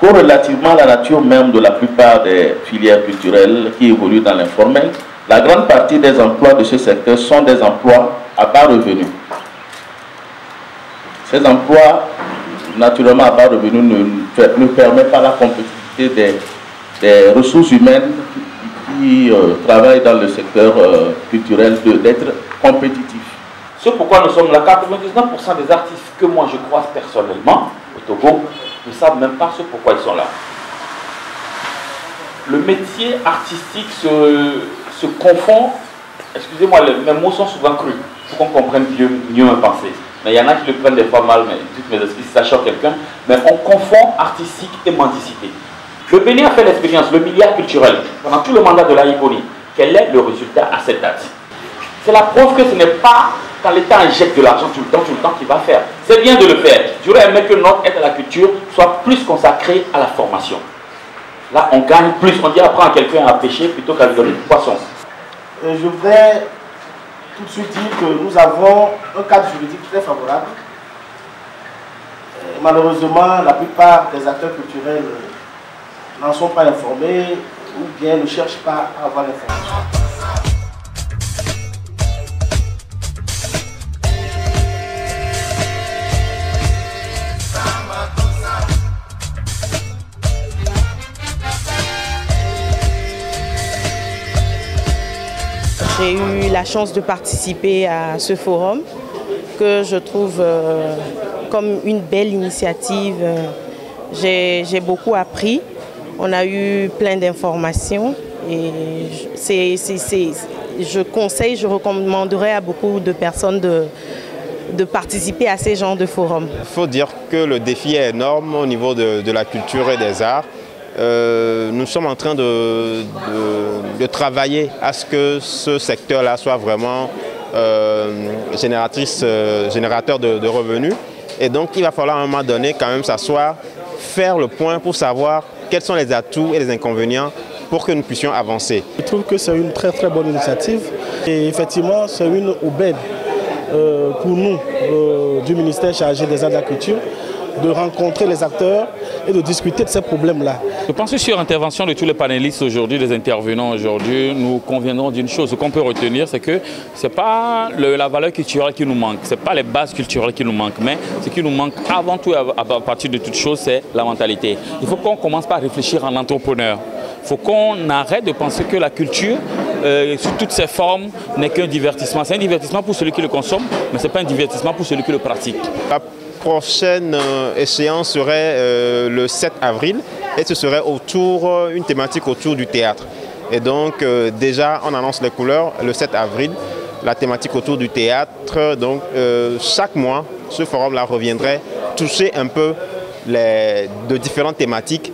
Corrélativement à la nature même de la plupart des filières culturelles qui évoluent dans l'informel, la grande partie des emplois de ce secteur sont des emplois à bas revenus. Ces emplois, naturellement à bas revenus, ne permettent pas la compétitivité des ressources humaines qui travaillent dans le secteur culturel d'être compétitifs. C'est pourquoi nous sommes là. 99% des artistes que moi je croise personnellement au Togo ne savent même pas ce pourquoi ils sont là. Le métier artistique se confond, excusez-moi, mes mots sont souvent crus, pour qu'on comprenne mieux ma pensée. Mais il y en a qui le prennent des fois mal, mais toutes mes excuses, ça choque quelqu'un. Mais on confond artistique et mendicité. Le Bénin a fait l'expérience, le milliard culturel, pendant tout le mandat de la Iboni. Quel est le résultat à cette date? C'est la preuve que ce n'est pas quand l'État injecte de l'argent tout le temps qu'il va faire. C'est bien de le faire. J'aurais aimé que notre aide à la culture soit plus consacrée à la formation. Là, on gagne plus. On dit apprendre à quelqu'un à pêcher plutôt qu'à lui donner du poisson. Je voudrais tout de suite dire que nous avons un cadre juridique très favorable. Malheureusement, la plupart des acteurs culturels n'en sont pas informés ou bien ne cherchent pas à avoir l'information. J'ai eu la chance de participer à ce forum que je trouve comme une belle initiative. J'ai beaucoup appris, on a eu plein d'informations et je recommanderais à beaucoup de personnes de participer à ces genres de forums. Il faut dire que le défi est énorme au niveau de la culture et des arts. Nous sommes en train de travailler à ce que ce secteur-là soit vraiment générateur de revenus. Et donc il va falloir à un moment donné quand même s'asseoir, faire le point pour savoir quels sont les atouts et les inconvénients pour que nous puissions avancer. Je trouve que c'est une très bonne initiative et effectivement c'est une aubaine pour nous du ministère chargé des arts de la culture de rencontrer les acteurs et de discuter de ces problèmes-là. Je pense que sur l'intervention de tous les panélistes aujourd'hui, les intervenants aujourd'hui, nous conviendrons d'une chose. Ce qu'on peut retenir, c'est que ce n'est pas la valeur culturelle qui nous manque, ce n'est pas les bases culturelles qui nous manquent, mais ce qui nous manque avant tout, à partir de toute chose, c'est la mentalité. Il faut qu'on commence par réfléchir en entrepreneur. Il faut qu'on arrête de penser que la culture, sous toutes ses formes, n'est qu'un divertissement. C'est un divertissement pour celui qui le consomme, mais ce n'est pas un divertissement pour celui qui le pratique. La prochaine échéance serait le 7 avril et ce serait une thématique autour du théâtre. Et donc déjà on annonce les couleurs le 7 avril, la thématique autour du théâtre. Donc chaque mois ce forum-là reviendrait toucher un peu de différentes thématiques